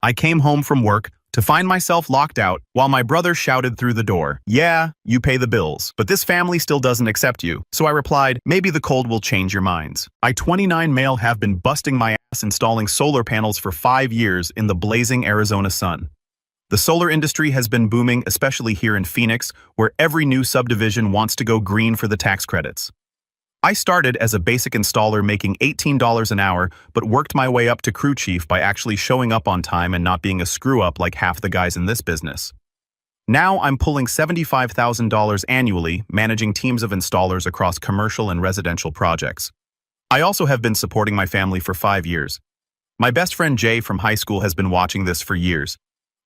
I came home from work to find myself locked out while my brother shouted through the door, "Yeah, you pay the bills, but this family still doesn't accept you." So I replied, "Maybe the cold will change your minds." I, 29 male, have been busting my ass installing solar panels for 5 years in the blazing Arizona sun. The solar industry has been booming, especially here in Phoenix, where every new subdivision wants to go green for the tax credits. I started as a basic installer making $18 an hour, but worked my way up to crew chief by actually showing up on time and not being a screw-up like half the guys in this business. Now I'm pulling $75,000 annually, managing teams of installers across commercial and residential projects. I also have been supporting my family for 5 years. My best friend Jay from high school has been watching this for years.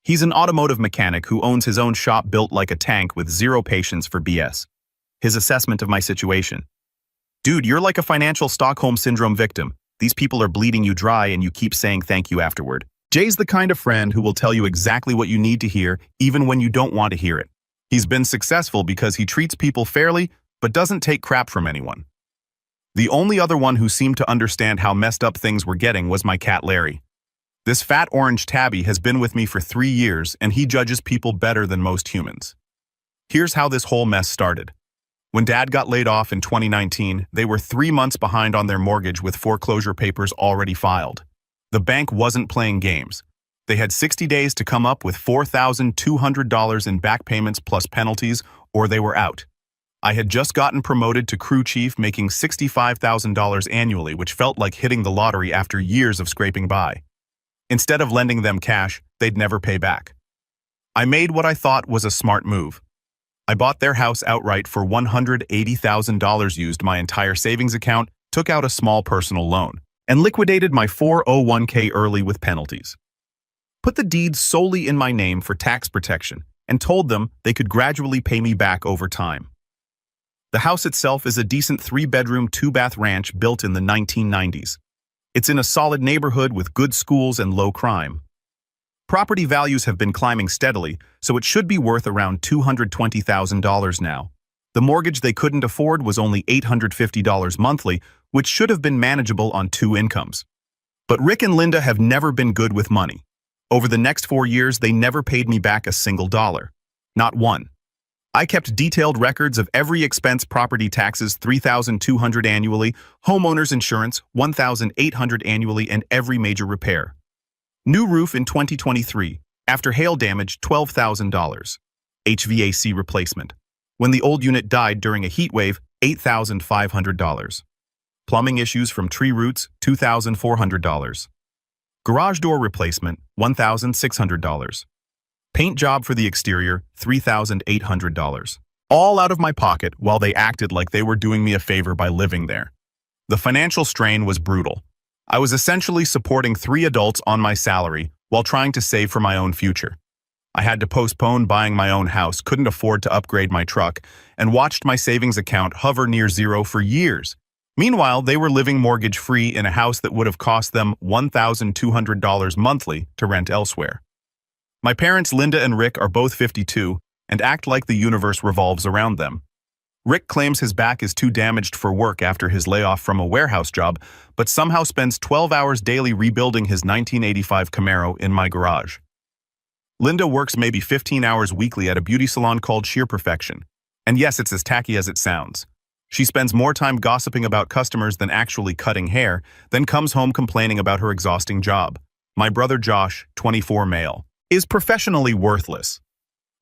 He's an automotive mechanic who owns his own shop built like a tank with zero patience for BS. His assessment of my situation: "Dude, you're like a financial Stockholm Syndrome victim. These people are bleeding you dry and you keep saying thank you afterward." Jay's the kind of friend who will tell you exactly what you need to hear, even when you don't want to hear it. He's been successful because he treats people fairly, but doesn't take crap from anyone. The only other one who seemed to understand how messed up things were getting was my cat Larry. This fat orange tabby has been with me for 3 years, and he judges people better than most humans. Here's how this whole mess started. When Dad got laid off in 2019, they were 3 months behind on their mortgage with foreclosure papers already filed. The bank wasn't playing games. They had 60 days to come up with $4,200 in back payments plus penalties, or they were out. I had just gotten promoted to crew chief, making $65,000 annually, which felt like hitting the lottery after years of scraping by. Instead of lending them cash, they'd never pay back. I made what I thought was a smart move. I bought their house outright for $180,000, used my entire savings account, took out a small personal loan, and liquidated my 401k early with penalties. Put the deeds solely in my name for tax protection, and told them they could gradually pay me back over time. The house itself is a decent 3-bedroom, 2-bath ranch built in the 1990s. It's in a solid neighborhood with good schools and low crime. Property values have been climbing steadily, so it should be worth around $220,000 now. The mortgage they couldn't afford was only $850 monthly, which should have been manageable on 2 incomes. But Rick and Linda have never been good with money. Over the next 4 years, they never paid me back a single dollar. Not one. I kept detailed records of every expense: property taxes, $3,200 annually, homeowner's insurance, $1,800 annually, and every major repair. New roof in 2023. After hail damage, $12,000. HVAC replacement. When the old unit died during a heat wave, $8,500. Plumbing issues from tree roots, $2,400. Garage door replacement, $1,600. Paint job for the exterior, $3,800. All out of my pocket, while they acted like they were doing me a favor by living there. The financial strain was brutal. I was essentially supporting 3 adults on my salary while trying to save for my own future. I had to postpone buying my own house, couldn't afford to upgrade my truck, and watched my savings account hover near zero for years. Meanwhile, they were living mortgage-free in a house that would have cost them $1,200 monthly to rent elsewhere. My parents, Linda and Rick, are both 52 and act like the universe revolves around them. Rick claims his back is too damaged for work after his layoff from a warehouse job, but somehow spends 12 hours daily rebuilding his 1985 Camaro in my garage. Linda works maybe 15 hours weekly at a beauty salon called Sheer Perfection. And yes, it's as tacky as it sounds. She spends more time gossiping about customers than actually cutting hair, then comes home complaining about her exhausting job. My brother Josh, 24 male, is professionally worthless.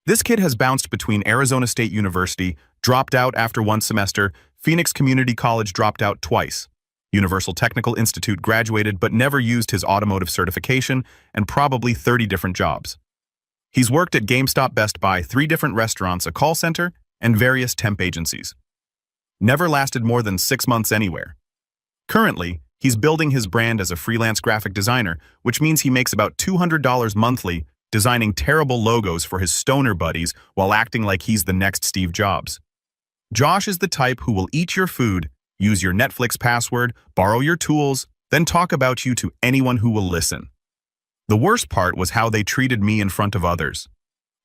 This kid has bounced between Arizona State University, dropped out after 1 semester, Phoenix Community College, dropped out twice, Universal Technical Institute, graduated but never used his automotive certification, and probably 30 different jobs. He's worked at GameStop, Best Buy, 3 different restaurants, a call center, and various temp agencies. Never lasted more than 6 months anywhere. Currently, he's building his brand as a freelance graphic designer, which means he makes about $200 monthly designing terrible logos for his stoner buddies while acting like he's the next Steve Jobs. Josh is the type who will eat your food, use your Netflix password, borrow your tools, then talk about you to anyone who will listen. The worst part was how they treated me in front of others.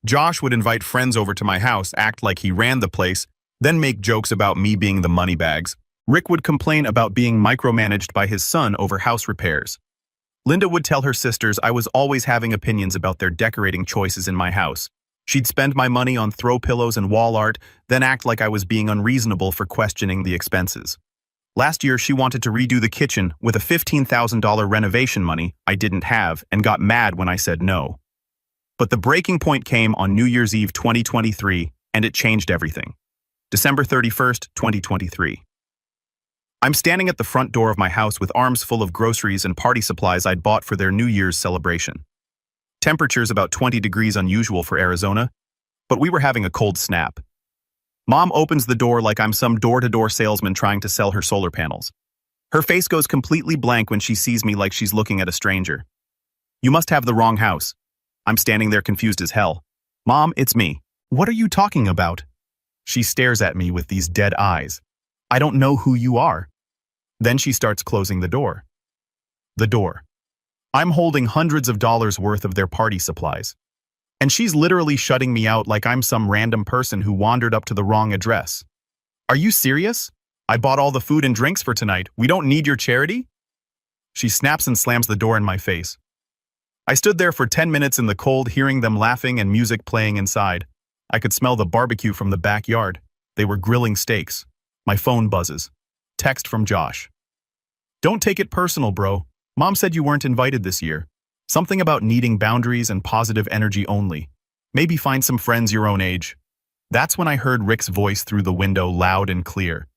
Josh would invite friends over to my house, act like he ran the place, then make jokes about me being the moneybags. Rick would complain about being micromanaged by his son over house repairs. Linda would tell her sisters I was always having opinions about their decorating choices in my house. She'd spend my money on throw pillows and wall art, then act like I was being unreasonable for questioning the expenses. Last year, she wanted to redo the kitchen with a $15,000 renovation money I didn't have and got mad when I said no. But the breaking point came on New Year's Eve 2023, and it changed everything. December 31st, 2023. I'm standing at the front door of my house with arms full of groceries and party supplies I'd bought for their New Year's celebration. Temperature's about 20 degrees unusual for Arizona, but we were having a cold snap. Mom opens the door like I'm some door-to-door salesman trying to sell her solar panels. Her face goes completely blank when she sees me like she's looking at a stranger. You must have the wrong house. I'm standing there confused as hell. Mom, it's me. What are you talking about? She stares at me with these dead eyes. I don't know who you are. Then she starts closing the door. The door. I'm holding hundreds of dollars worth of their party supplies. And she's literally shutting me out like I'm some random person who wandered up to the wrong address. Are you serious? I bought all the food and drinks for tonight. We don't need your charity? She snaps and slams the door in my face. I stood there for 10 minutes in the cold, hearing them laughing and music playing inside. I could smell the barbecue from the backyard. They were grilling steaks. My phone buzzes. Text from Josh. Don't take it personal, bro. Mom said you weren't invited this year. Something about needing boundaries and positive energy only. Maybe find some friends your own age. That's when I heard Rick's voice through the window loud and clear.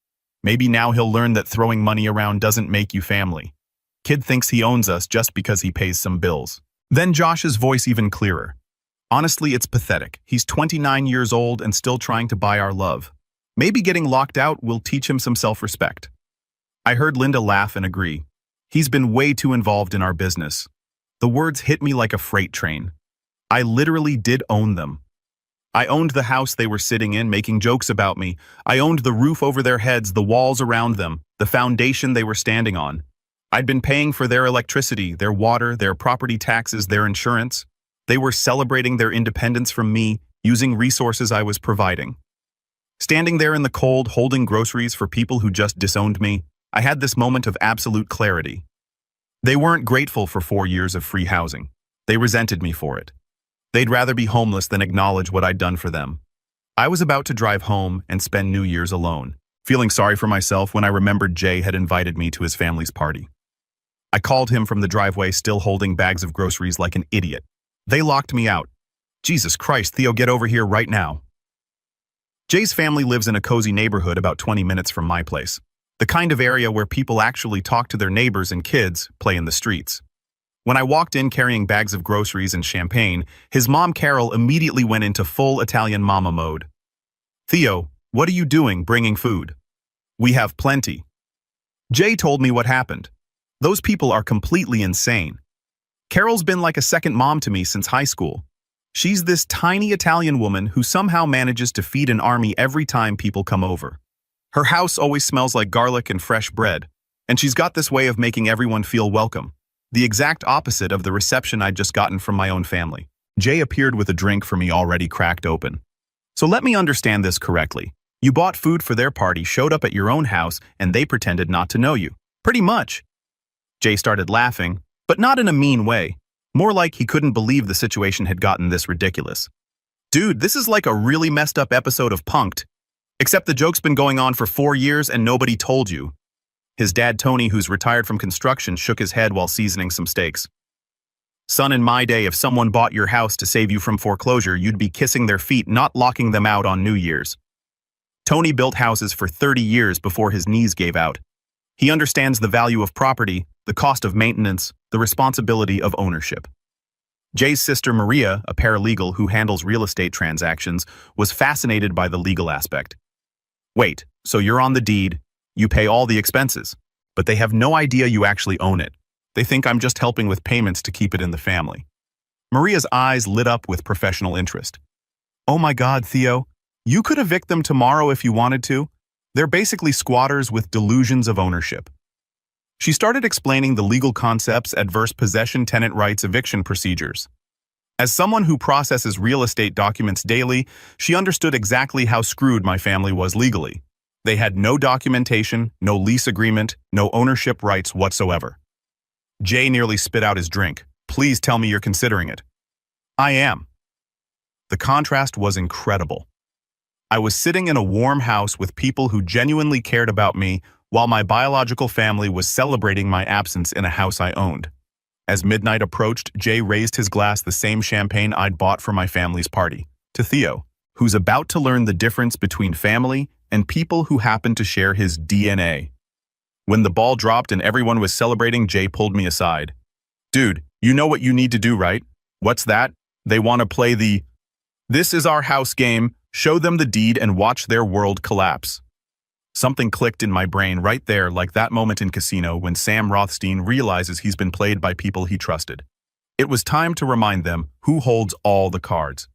Maybe now he'll learn that throwing money around doesn't make you family. Kid thinks he owns us just because he pays some bills. Then Josh's voice even clearer. Honestly, it's pathetic. He's 29 years old and still trying to buy our love. Maybe getting locked out will teach him some self-respect. I heard Linda laugh and agree. He's been way too involved in our business. The words hit me like a freight train. I literally did own them. I owned the house they were sitting in, making jokes about me. I owned the roof over their heads, the walls around them, the foundation they were standing on. I'd been paying for their electricity, their water, their property taxes, their insurance. They were celebrating their independence from me, using resources I was providing. Standing there in the cold, holding groceries for people who just disowned me, I had this moment of absolute clarity. They weren't grateful for 4 years of free housing. They resented me for it. They'd rather be homeless than acknowledge what I'd done for them. I was about to drive home and spend New Year's alone, feeling sorry for myself when I remembered Jay had invited me to his family's party. I called him from the driveway, still holding bags of groceries like an idiot. They locked me out. Jesus Christ, Theo, get over here right now. Jay's family lives in a cozy neighborhood about 20 minutes from my place. The kind of area where people actually talk to their neighbors and kids play in the streets. When I walked in carrying bags of groceries and champagne, his mom Carol immediately went into full Italian mama mode. Theo, what are you doing bringing food? We have plenty. Jay told me what happened. Those people are completely insane. Carol's been like a second mom to me since high school. She's this tiny Italian woman who somehow manages to feed an army every time people come over. Her house always smells like garlic and fresh bread, and she's got this way of making everyone feel welcome, the exact opposite of the reception I'd just gotten from my own family. Jay appeared with a drink for me already cracked open. So let me understand this correctly. You bought food for their party, showed up at your own house, and they pretended not to know you. Pretty much. Jay started laughing, but not in a mean way. More like he couldn't believe the situation had gotten this ridiculous. Dude, this is like a really messed up episode of Punk'd. Except the joke's been going on for 4 years and nobody told you. His dad Tony, who's retired from construction, shook his head while seasoning some steaks. Son, in my day, if someone bought your house to save you from foreclosure, you'd be kissing their feet, not locking them out on New Year's. Tony built houses for 30 years before his knees gave out. He understands the value of property, the cost of maintenance, the responsibility of ownership. Jay's sister Maria, a paralegal who handles real estate transactions, was fascinated by the legal aspect. Wait, so you're on the deed, you pay all the expenses, but they have no idea you actually own it. They think I'm just helping with payments to keep it in the family. Maria's eyes lit up with professional interest. Oh my God, Theo, you could evict them tomorrow if you wanted to. They're basically squatters with delusions of ownership. She started explaining the legal concepts, adverse possession, tenant rights, eviction procedures. As someone who processes real estate documents daily, she understood exactly how screwed my family was legally. They had no documentation, no lease agreement, no ownership rights whatsoever. Jay nearly spit out his drink. Please tell me you're considering it. I am. The contrast was incredible. I was sitting in a warm house with people who genuinely cared about me while my biological family was celebrating my absence in a house I owned. As midnight approached, Jay raised his glass, the same champagne I'd bought for my family's party, to Theo, who's about to learn the difference between family and people who happen to share his DNA. When the ball dropped and everyone was celebrating, Jay pulled me aside. Dude, you know what you need to do, right? What's that? They want to play the "This is our house" game, show them the deed and watch their world collapse. Something clicked in my brain right there, like that moment in Casino when Sam Rothstein realizes he's been played by people he trusted. It was time to remind them who holds all the cards.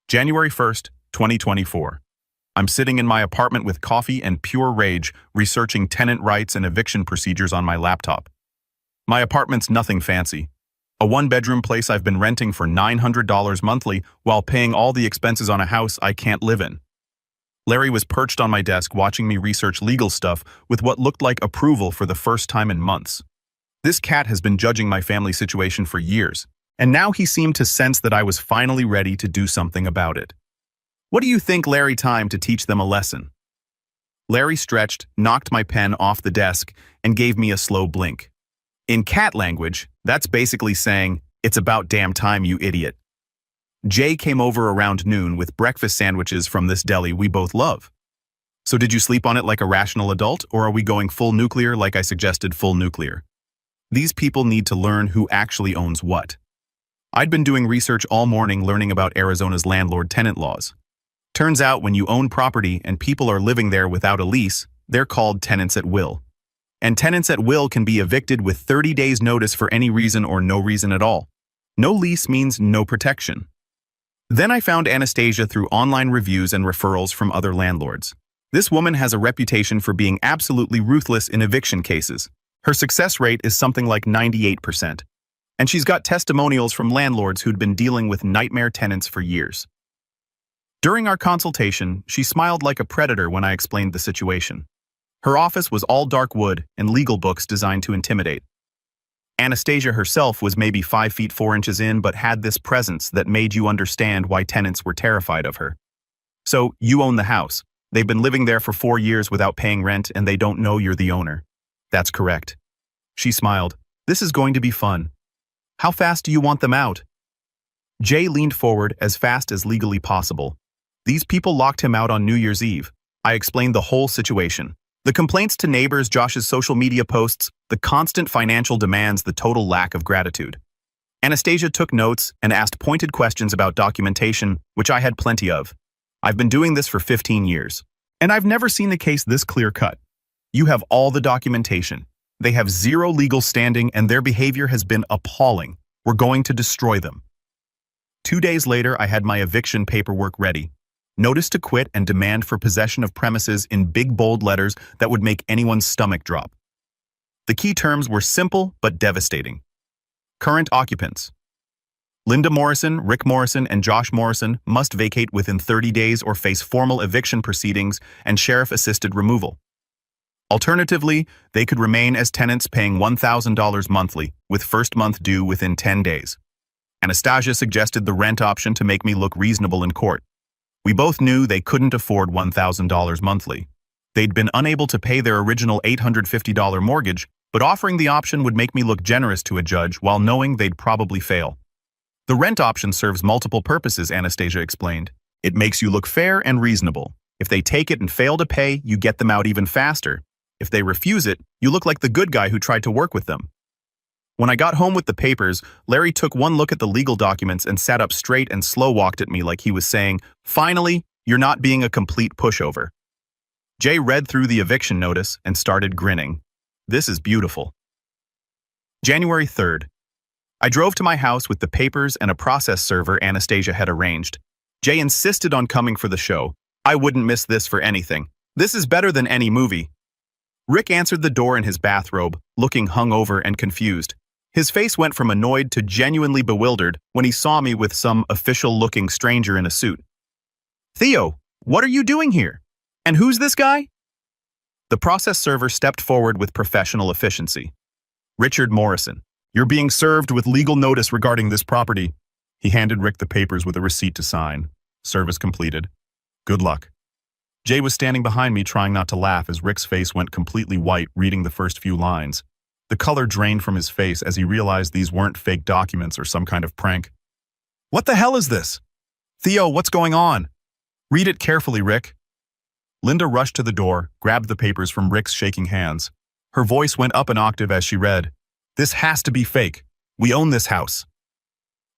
January 1st, 2024. I'm sitting in my apartment with coffee and pure rage, researching tenant rights and eviction procedures on my laptop. My apartment's nothing fancy. A one-bedroom place I've been renting for $900 monthly while paying all the expenses on a house I can't live in. Larry was perched on my desk watching me research legal stuff with what looked like approval for the first time in months. This cat has been judging my family situation for years, and now he seemed to sense that I was finally ready to do something about it. What do you think, Larry? Time to teach them a lesson. Larry stretched, knocked my pen off the desk, and gave me a slow blink. In cat language, that's basically saying, "It's about damn time, you idiot." Jay came over around noon with breakfast sandwiches from this deli we both love. So did you sleep on it like a rational adult, or are we going full nuclear like I suggested full nuclear? These people need to learn who actually owns what. I'd been doing research all morning learning about Arizona's landlord-tenant laws. Turns out when you own property and people are living there without a lease, they're called tenants at will. And tenants at will can be evicted with 30 days notice for any reason or no reason at all. No lease means no protection. Then I found Anastasia through online reviews and referrals from other landlords. This woman has a reputation for being absolutely ruthless in eviction cases. Her success rate is something like 98%. And she's got testimonials from landlords who'd been dealing with nightmare tenants for years. During our consultation, she smiled like a predator when I explained the situation. Her office was all dark wood and legal books designed to intimidate. Anastasia herself was maybe 5 feet 4 inches in, but had this presence that made you understand why tenants were terrified of her. So, you own the house. They've been living there for 4 years without paying rent, and they don't know you're the owner. That's correct. She smiled. This is going to be fun. How fast do you want them out? Jay leaned forward as fast as legally possible. These people locked him out on New Year's Eve. I explained the whole situation. The complaints to neighbors, Josh's social media posts, the constant financial demands, the total lack of gratitude. Anastasia took notes and asked pointed questions about documentation, which I had plenty of. I've been doing this for 15 years, and I've never seen a case this clear-cut. You have all the documentation. They have zero legal standing, and their behavior has been appalling. We're going to destroy them. 2 days later, I had my eviction paperwork ready. Notice to quit and demand for possession of premises in big bold letters that would make anyone's stomach drop. The key terms were simple but devastating. Current occupants. Linda Morrison, Rick Morrison, and Josh Morrison must vacate within 30 days or face formal eviction proceedings and sheriff-assisted removal. Alternatively, they could remain as tenants paying $1,000 monthly, with first month due within 10 days. Anastasia suggested the rent option to make me look reasonable in court. We both knew they couldn't afford $1,000 monthly. They'd been unable to pay their original $850 mortgage, but offering the option would make me look generous to a judge while knowing they'd probably fail. The rent option serves multiple purposes, Anastasia explained. It makes you look fair and reasonable. If they take it and fail to pay, you get them out even faster. If they refuse it, you look like the good guy who tried to work with them. When I got home with the papers, Larry took one look at the legal documents and sat up straight and slow-walked at me like he was saying, "Finally, you're not being a complete pushover." Jay read through the eviction notice and started grinning. This is beautiful. January 3rd. I drove to my house with the papers and a process server Anastasia had arranged. Jay insisted on coming for the show. I wouldn't miss this for anything. This is better than any movie. Rick answered the door in his bathrobe, looking hungover and confused. His face went from annoyed to genuinely bewildered when he saw me with some official-looking stranger in a suit. "Theo, what are you doing here? And who's this guy?" The process server stepped forward with professional efficiency. "Richard Morrison. You're being served with legal notice regarding this property. He handed Rick the papers with a receipt to sign. Service completed. Good luck. Jay was standing behind me trying not to laugh as Rick's face went completely white reading the first few lines. The color drained from his face as he realized these weren't fake documents or some kind of prank. What the hell is this? Theo, what's going on? Read it carefully, Rick. Linda rushed to the door, grabbed the papers from Rick's shaking hands. Her voice went up an octave as she read, "This has to be fake. We own this house."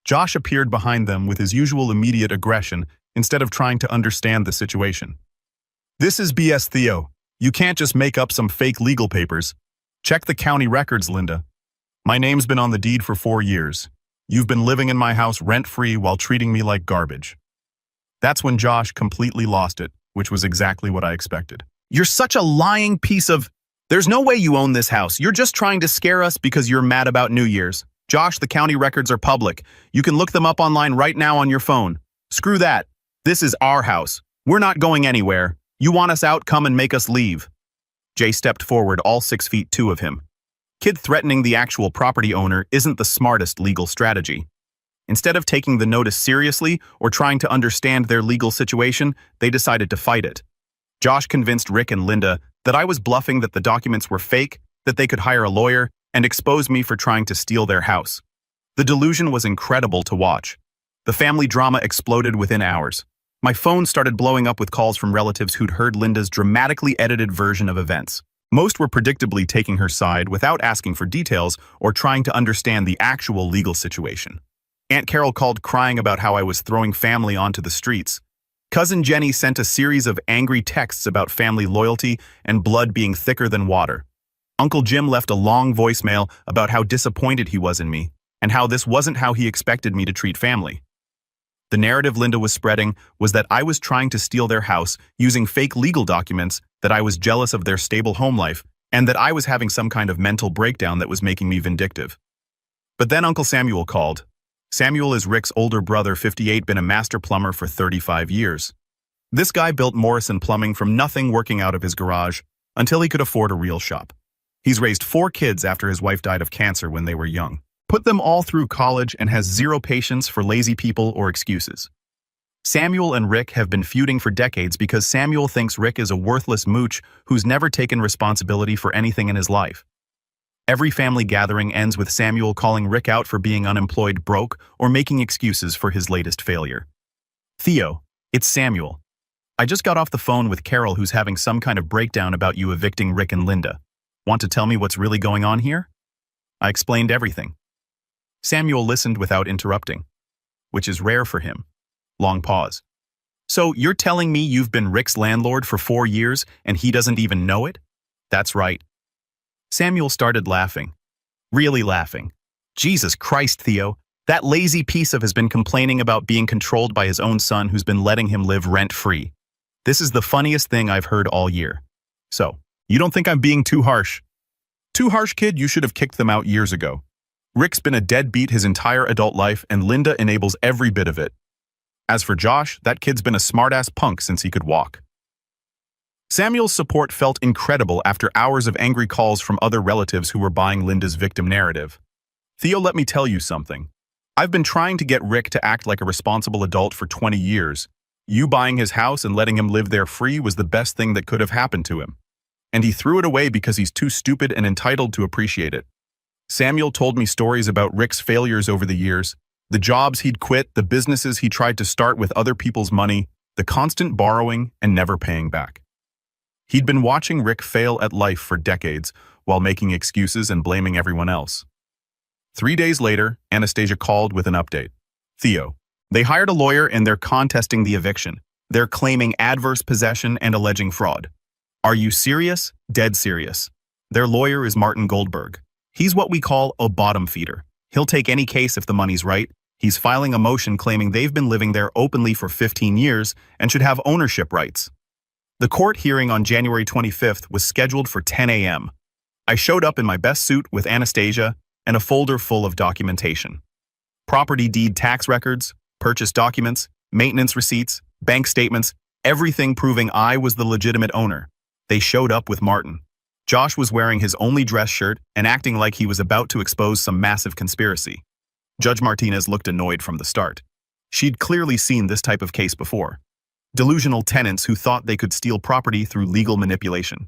Josh appeared behind them with his usual immediate aggression instead of trying to understand the situation. "This is BS, Theo. You can't just make up some fake legal papers. Check the county records, Linda. My name's been on the deed for 4 years. You've been living in my house rent-free while treating me like garbage." That's when Josh completely lost it, which was exactly what I expected. "You're such a lying piece of... There's no way you own this house. You're just trying to scare us because you're mad about New Year's. Josh, the county records are public. You can look them up online right now on your phone. Screw that. This is our house. We're not going anywhere. You want us out, come and make us leave." Jay stepped forward, all 6'2" of him. Kid threatening the actual property owner isn't the smartest legal strategy. Instead of taking the notice seriously or trying to understand their legal situation, they decided to fight it. Josh convinced Rick and Linda that I was bluffing, that the documents were fake, that they could hire a lawyer, and expose me for trying to steal their house. The delusion was incredible to watch. The family drama exploded within hours. My phone started blowing up with calls from relatives who'd heard Linda's dramatically edited version of events. Most were predictably taking her side without asking for details or trying to understand the actual legal situation. Aunt Carol called crying about how I was throwing family onto the streets. Cousin Jenny sent a series of angry texts about family loyalty and blood being thicker than water. Uncle Jim left a long voicemail about how disappointed he was in me and how this wasn't how he expected me to treat family. The narrative Linda was spreading was that I was trying to steal their house using fake legal documents, that I was jealous of their stable home life, and that I was having some kind of mental breakdown that was making me vindictive. But then Uncle Samuel called. Samuel is Rick's older brother, 58, been a master plumber for 35 years. This guy built Morrison Plumbing from nothing, working out of his garage, until he could afford a real shop. He's raised 4 kids after his wife died of cancer when they were young. Put them all through college and has zero patience for lazy people or excuses. Samuel and Rick have been feuding for decades because Samuel thinks Rick is a worthless mooch who's never taken responsibility for anything in his life. Every family gathering ends with Samuel calling Rick out for being unemployed, broke, or making excuses for his latest failure. "Theo, it's Samuel. I just got off the phone with Carol, who's having some kind of breakdown about you evicting Rick and Linda. Want to tell me what's really going on here?" I explained everything. Samuel listened without interrupting, which is rare for him. Long pause. "So you're telling me you've been Rick's landlord for 4 years and he doesn't even know it?" "That's right." Samuel started laughing. Really laughing. "Jesus Christ, Theo. That lazy piece of has been complaining about being controlled by his own son, who's been letting him live rent-free. This is the funniest thing I've heard all year. So, you don't think I'm being too harsh?" "Too harsh, kid. You should have kicked them out years ago. Rick's been a deadbeat his entire adult life, and Linda enables every bit of it. As for Josh, that kid's been a smart-ass punk since he could walk." Samuel's support felt incredible after hours of angry calls from other relatives who were buying Linda's victim narrative. "Theo, let me tell you something. I've been trying to get Rick to act like a responsible adult for 20 years. You buying his house and letting him live there free was the best thing that could have happened to him. And he threw it away because he's too stupid and entitled to appreciate it." Samuel told me stories about Rick's failures over the years, the jobs he'd quit, the businesses he tried to start with other people's money, the constant borrowing and never paying back. He'd been watching Rick fail at life for decades while making excuses and blaming everyone else. 3 days later, Anastasia called with an update. "Theo, they hired a lawyer and they're contesting the eviction. They're claiming adverse possession and alleging fraud." "Are you serious?" "Dead serious. Their lawyer is Martin Goldberg. He's what we call a bottom feeder. He'll take any case if the money's right. He's filing a motion claiming they've been living there openly for 15 years and should have ownership rights." The court hearing on January 25th was scheduled for 10 a.m. I showed up in my best suit with Anastasia and a folder full of documentation. Property deed tax records, purchase documents, maintenance receipts, bank statements, everything proving I was the legitimate owner. They showed up with Martin. Josh was wearing his only dress shirt and acting like he was about to expose some massive conspiracy. Judge Martinez looked annoyed from the start. She'd clearly seen this type of case before. Delusional tenants who thought they could steal property through legal manipulation.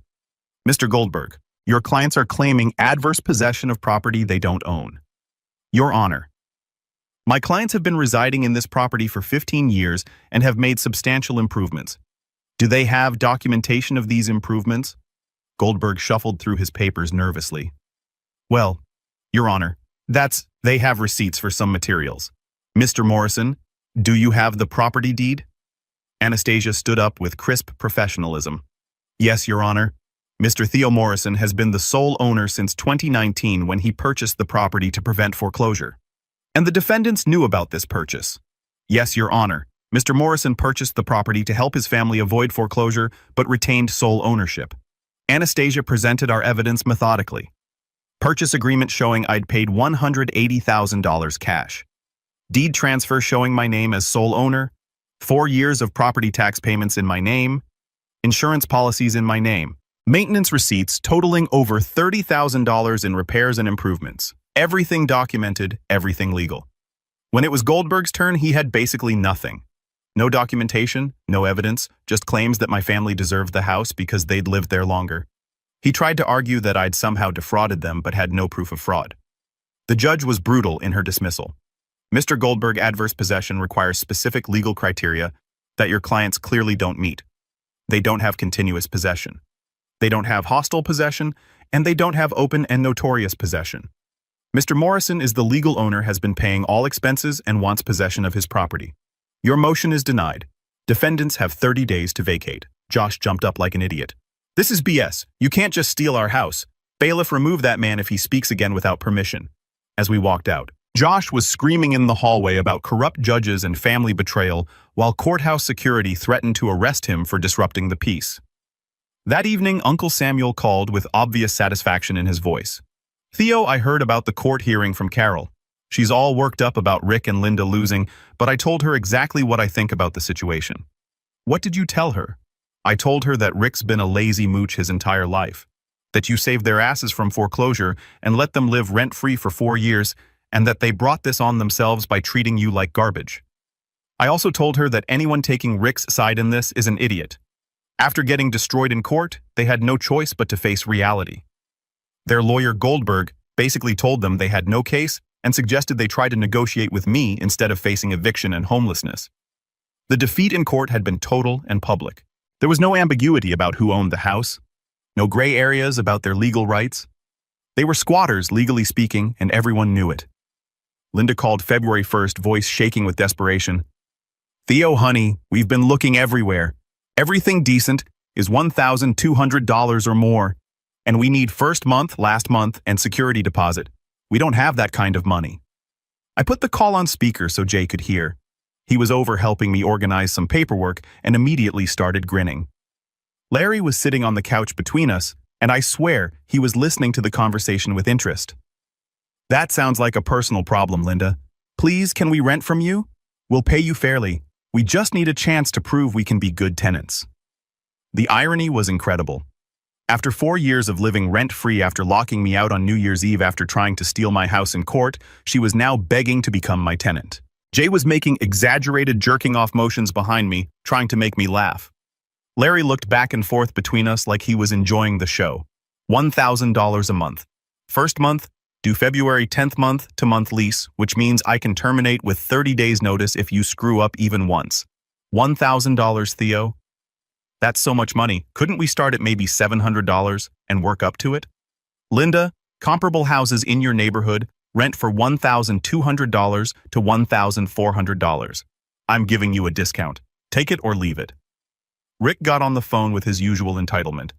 Mr. Goldberg, your clients are claiming adverse possession of property they don't own. Your Honor, my clients have been residing in this property for 15 years and have made substantial improvements. Do they have documentation of these improvements? Goldberg shuffled through his papers nervously. Well, Your Honor, they have receipts for some materials. Mr. Morrison, do you have the property deed? Anastasia stood up with crisp professionalism. Yes, Your Honor. Mr. Theo Morrison has been the sole owner since 2019 when he purchased the property to prevent foreclosure. And the defendants knew about this purchase. Yes, Your Honor. Mr. Morrison purchased the property to help his family avoid foreclosure, but retained sole ownership. Anastasia presented our evidence methodically. Purchase agreement showing I'd paid $180,000 cash. Deed transfer showing my name as sole owner. 4 years of property tax payments in my name. Insurance policies in my name. Maintenance receipts totaling over $30,000 in repairs and improvements. Everything documented, everything legal. When it was Goldberg's turn, he had basically nothing. No documentation, no evidence, just claims that my family deserved the house because they'd lived there longer. He tried to argue that I'd somehow defrauded them but had no proof of fraud. The judge was brutal in her dismissal. Mr. Goldberg, adverse possession requires specific legal criteria that your clients clearly don't meet. They don't have continuous possession. They don't have hostile possession, and they don't have open and notorious possession. Mr. Morrison is the legal owner, has been paying all expenses, and wants possession of his property. Your motion is denied. Defendants have 30 days to vacate. Josh jumped up like an idiot. This is BS. You can't just steal our house. Bailiff, remove that man if he speaks again without permission. As we walked out, Josh was screaming in the hallway about corrupt judges and family betrayal, while courthouse security threatened to arrest him for disrupting the peace. That evening, Uncle Samuel called with obvious satisfaction in his voice. Theo, I heard about the court hearing from Carol. She's all worked up about Rick and Linda losing, but I told her exactly what I think about the situation. What did you tell her? I told her that Rick's been a lazy mooch his entire life, that you saved their asses from foreclosure and let them live rent-free for 4 years, and that they brought this on themselves by treating you like garbage. I also told her that anyone taking Rick's side in this is an idiot. After getting destroyed in court, they had no choice but to face reality. Their lawyer Goldberg basically told them they had no case and suggested they try to negotiate with me instead of facing eviction and homelessness. The defeat in court had been total and public. There was no ambiguity about who owned the house, no gray areas about their legal rights. They were squatters, legally speaking, and everyone knew it. Linda called February 1st, voice shaking with desperation. Theo, honey, we've been looking everywhere. Everything decent is $1,200 or more, and we need first month, last month, and security deposit. We don't have that kind of money. I put the call on speaker so Jay could hear. He was over helping me organize some paperwork and immediately started grinning. Larry was sitting on the couch between us, and I swear he was listening to the conversation with interest. That sounds like a personal problem, Linda. Please, can we rent from you? We'll pay you fairly. We just need a chance to prove we can be good tenants. The irony was incredible. After 4 years of living rent-free after locking me out on New Year's Eve after trying to steal my house in court, she was now begging to become my tenant. Jay was making exaggerated jerking-off motions behind me, trying to make me laugh. Larry looked back and forth between us like he was enjoying the show. $1,000 a month. First month, due February 10th month to month lease, which means I can terminate with 30 days notice if you screw up even once. $1,000, Theo? That's so much money. Couldn't we start at maybe $700 and work up to it? Linda, comparable houses in your neighborhood rent for $1,200 to $1,400. I'm giving you a discount. Take it or leave it. Rick got on the phone with his usual entitlement.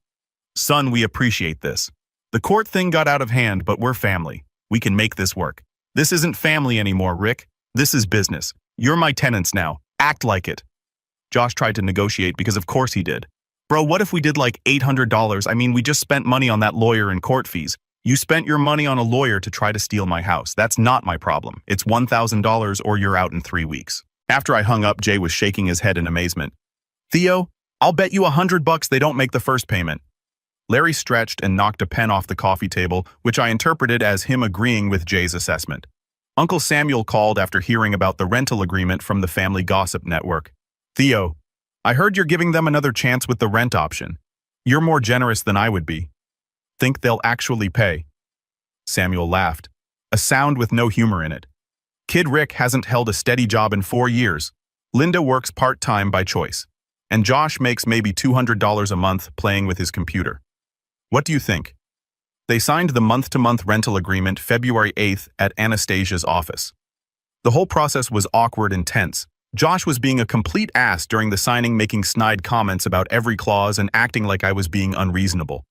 Son, we appreciate this. The court thing got out of hand, but we're family. We can make this work. This isn't family anymore, Rick. This is business. You're my tenants now. Act like it. Josh tried to negotiate because of course he did. Bro, what if we did like $800? I mean, we just spent money on that lawyer and court fees. You spent your money on a lawyer to try to steal my house. That's not my problem. It's $1,000 or you're out in 3 weeks. After I hung up, Jay was shaking his head in amazement. Theo, I'll bet you $100 they don't make the first payment. Larry stretched and knocked a pen off the coffee table, which I interpreted as him agreeing with Jay's assessment. Uncle Samuel called after hearing about the rental agreement from the family gossip network. Theo, I heard you're giving them another chance with the rent option. You're more generous than I would be. Think they'll actually pay? Samuel laughed, a sound with no humor in it. Kid Rick hasn't held a steady job in 4 years. Linda works part-time by choice. And Josh makes maybe $200 a month playing with his computer. What do you think? They signed the month-to-month rental agreement February 8th at Anastasia's office. The whole process was awkward and tense. Josh was being a complete ass during the signing, making snide comments about every clause and acting like I was being unreasonable.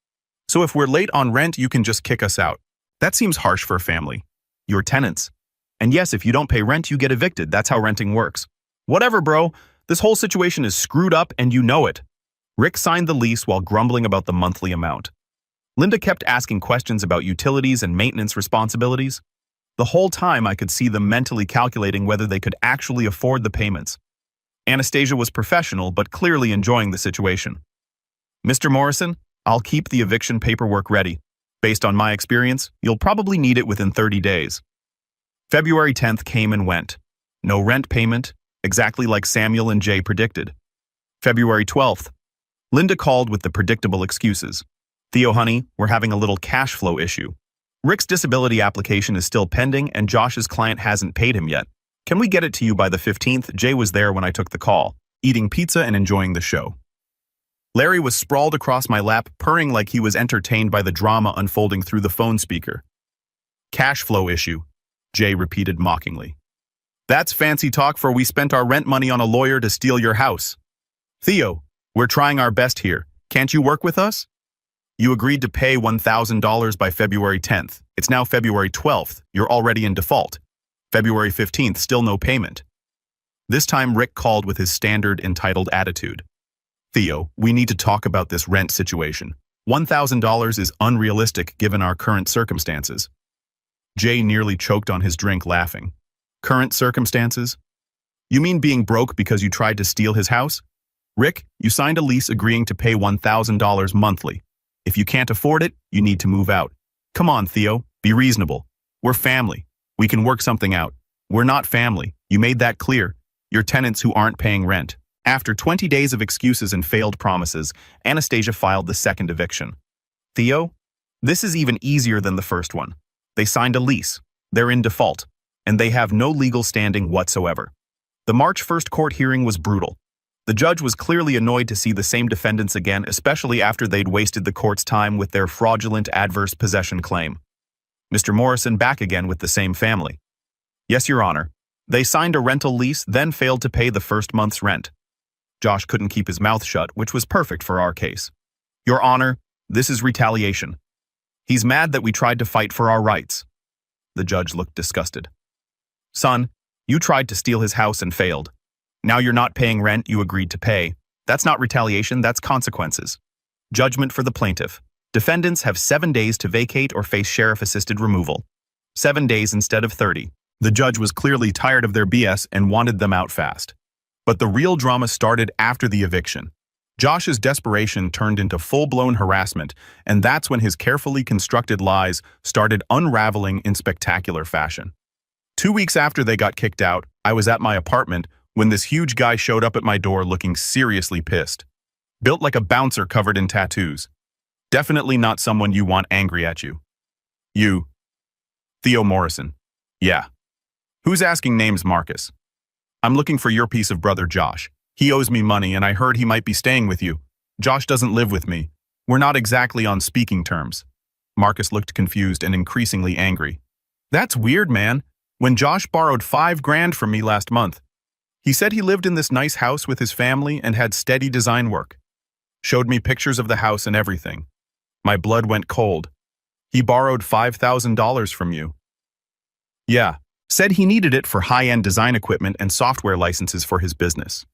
So if we're late on rent, you can just kick us out. That seems harsh for a family. You're tenants. And yes, if you don't pay rent, you get evicted. That's how renting works. Whatever, bro. This whole situation is screwed up and you know it. Rick signed the lease while grumbling about the monthly amount. Linda kept asking questions about utilities and maintenance responsibilities. The whole time I could see them mentally calculating whether they could actually afford the payments. Anastasia was professional but clearly enjoying the situation. Mr. Morrison, I'll keep the eviction paperwork ready. Based on my experience, you'll probably need it within 30 days. February 10th came and went. No rent payment, exactly like Samuel and Jay predicted. February 12th. Linda called with the predictable excuses. Theo, honey, we're having a little cash flow issue. Rick's disability application is still pending and Josh's client hasn't paid him yet. Can we get it to you by the 15th? Jay was there when I took the call, eating pizza and enjoying the show. Larry was sprawled across my lap, purring like he was entertained by the drama unfolding through the phone speaker. Cash flow issue, Jay repeated mockingly. That's fancy talk for we spent our rent money on a lawyer to steal your house. Theo, we're trying our best here. Can't you work with us? You agreed to pay $1,000 by February 10th. It's now February 12th. You're already in default. February 15th, still no payment. This time Rick called with his standard entitled attitude. Theo, we need to talk about this rent situation. $1,000 is unrealistic given our current circumstances. Jay nearly choked on his drink laughing. Current circumstances? You mean being broke because you tried to steal his house? Rick, you signed a lease agreeing to pay $1,000 monthly. If you can't afford it, you need to move out. Come on, Theo, be reasonable. We're family. We can work something out. We're not family. You made that clear. You're tenants who aren't paying rent. After 20 days of excuses and failed promises, Anastasia filed the second eviction. Theo, this is even easier than the first one. They signed a lease. They're in default. And they have no legal standing whatsoever. The March 1st court hearing was brutal. The judge was clearly annoyed to see the same defendants again, especially after they'd wasted the court's time with their fraudulent adverse possession claim. Mr. Morrison back again with the same family. Yes, Your Honor. They signed a rental lease, then failed to pay the first month's rent. Josh couldn't keep his mouth shut, which was perfect for our case. Your Honor, this is retaliation. He's mad that we tried to fight for our rights. The judge looked disgusted. Son, you tried to steal his house and failed. Now you're not paying rent you agreed to pay. That's not retaliation, that's consequences. Judgment for the plaintiff. Defendants have 7 days to vacate or face sheriff-assisted removal. 7 days instead of 30. The judge was clearly tired of their BS and wanted them out fast. But the real drama started after the eviction. Josh's desperation turned into full-blown harassment, and that's when his carefully constructed lies started unraveling in spectacular fashion. 2 weeks after they got kicked out, I was at my apartment when this huge guy showed up at my door looking seriously pissed. Built like a bouncer covered in tattoos. Definitely not someone you want angry at you. You. Theo Morrison. Yeah. Who's asking names, Marcus? I'm looking for your piece of brother Josh. He owes me money and I heard he might be staying with you. Josh doesn't live with me. We're not exactly on speaking terms. Marcus looked confused and increasingly angry. That's weird, man. When Josh borrowed $5,000 from me last month, he said he lived in this nice house with his family and had steady design work. Showed me pictures of the house and everything. My blood went cold. He borrowed $5,000 from you. Yeah, said he needed it for high-end design equipment and software licenses for his business.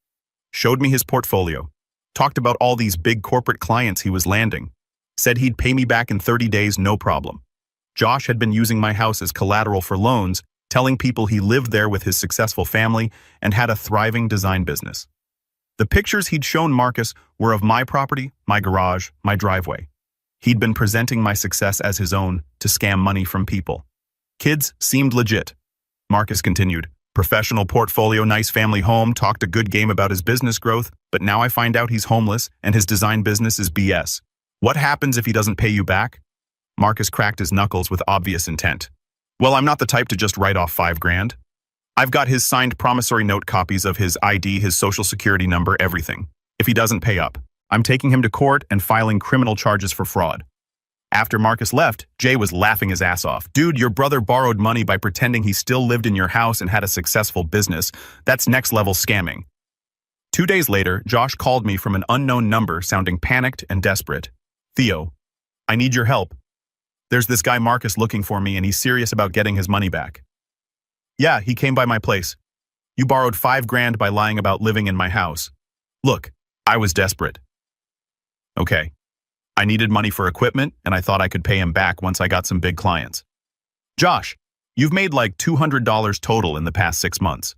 Showed me his portfolio. Talked about all these big corporate clients he was landing. Said he'd pay me back in 30 days, no problem. Josh had been using my house as collateral for loans, telling people he lived there with his successful family and had a thriving design business. The pictures he'd shown Marcus were of my property, my garage, my driveway. He'd been presenting my success as his own to scam money from people. Kids seemed legit. Marcus continued. Professional portfolio, nice family home, talked a good game about his business growth, but now I find out he's homeless and his design business is BS. What happens if he doesn't pay you back? Marcus cracked his knuckles with obvious intent. Well, I'm not the type to just write off $5,000. I've got his signed promissory note copies of his ID, his social security number, everything. If he doesn't pay up, I'm taking him to court and filing criminal charges for fraud. After Marcus left, Jay was laughing his ass off. Dude, your brother borrowed money by pretending he still lived in your house and had a successful business. That's next level scamming. 2 days later, Josh called me from an unknown number sounding panicked and desperate. Theo, I need your help. There's this guy Marcus looking for me and he's serious about getting his money back. Yeah, he came by my place. You borrowed $5,000 by lying about living in my house. Look, I was desperate. Okay. I needed money for equipment, and I thought I could pay him back once I got some big clients. Josh, you've made like $200 total in the past 6 months.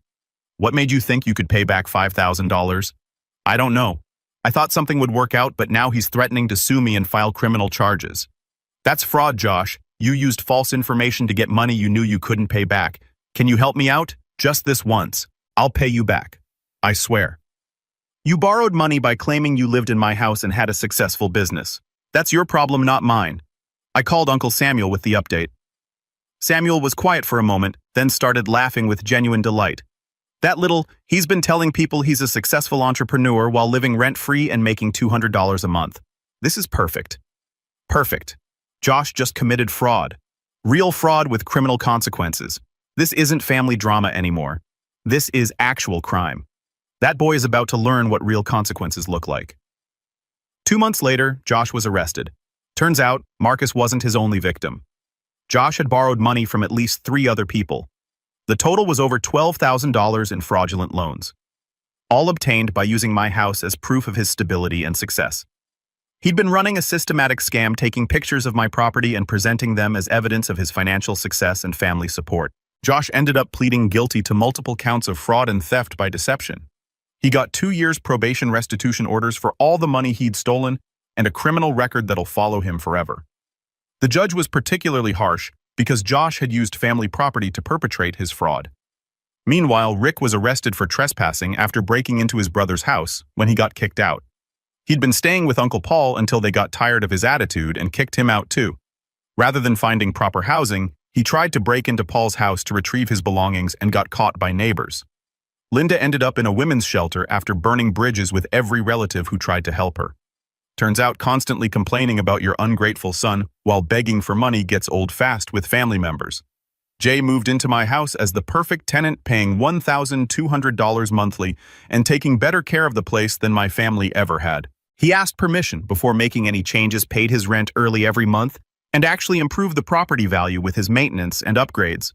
What made you think you could pay back $5,000? I don't know. I thought something would work out, but now he's threatening to sue me and file criminal charges. That's fraud, Josh. You used false information to get money you knew you couldn't pay back. Can you help me out? Just this once. I'll pay you back. I swear. You borrowed money by claiming you lived in my house and had a successful business. That's your problem, not mine. I called Uncle Samuel with the update. Samuel was quiet for a moment, then started laughing with genuine delight. He's been telling people he's a successful entrepreneur while living rent-free and making $200 a month. This is perfect. Perfect. Josh just committed fraud. Real fraud with criminal consequences. This isn't family drama anymore. This is actual crime. That boy is about to learn what real consequences look like. 2 months later, Josh was arrested. Turns out, Marcus wasn't his only victim. Josh had borrowed money from at least 3 other people. The total was over $12,000 in fraudulent loans, all obtained by using my house as proof of his stability and success. He'd been running a systematic scam, taking pictures of my property and presenting them as evidence of his financial success and family support. Josh ended up pleading guilty to multiple counts of fraud and theft by deception. He got 2 years probation restitution orders for all the money he'd stolen and a criminal record that'll follow him forever. The judge was particularly harsh because Josh had used family property to perpetrate his fraud. Meanwhile, Rick was arrested for trespassing after breaking into his brother's house when he got kicked out. He'd been staying with Uncle Paul until they got tired of his attitude and kicked him out too. Rather than finding proper housing, he tried to break into Paul's house to retrieve his belongings and got caught by neighbors. Linda ended up in a women's shelter after burning bridges with every relative who tried to help her. Turns out constantly complaining about your ungrateful son while begging for money gets old fast with family members. Jay moved into my house as the perfect tenant, paying $1,200 monthly and taking better care of the place than my family ever had. He asked permission before making any changes, paid his rent early every month, and actually improved the property value with his maintenance and upgrades.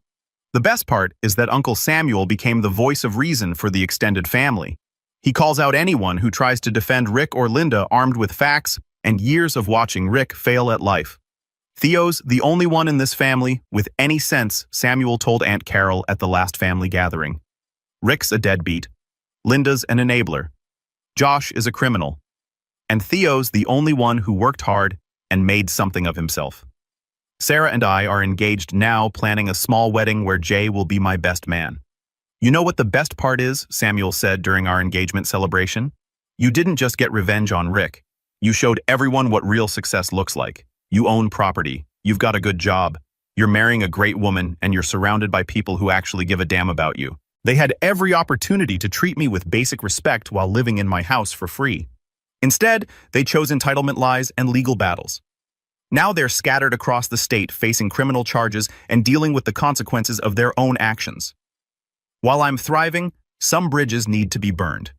The best part is that Uncle Samuel became the voice of reason for the extended family. He calls out anyone who tries to defend Rick or Linda armed with facts and years of watching Rick fail at life. Theo's the only one in this family with any sense, Samuel told Aunt Carol at the last family gathering. Rick's a deadbeat. Linda's an enabler. Josh is a criminal. And Theo's the only one who worked hard and made something of himself. Sarah and I are engaged now, planning a small wedding where Jay will be my best man. You know what the best part is, Samuel said during our engagement celebration? You didn't just get revenge on Rick. You showed everyone what real success looks like. You own property. You've got a good job. You're marrying a great woman, and you're surrounded by people who actually give a damn about you. They had every opportunity to treat me with basic respect while living in my house for free. Instead, they chose entitlement lies and legal battles. Now they're scattered across the state, facing criminal charges and dealing with the consequences of their own actions. While I'm thriving, some bridges need to be burned.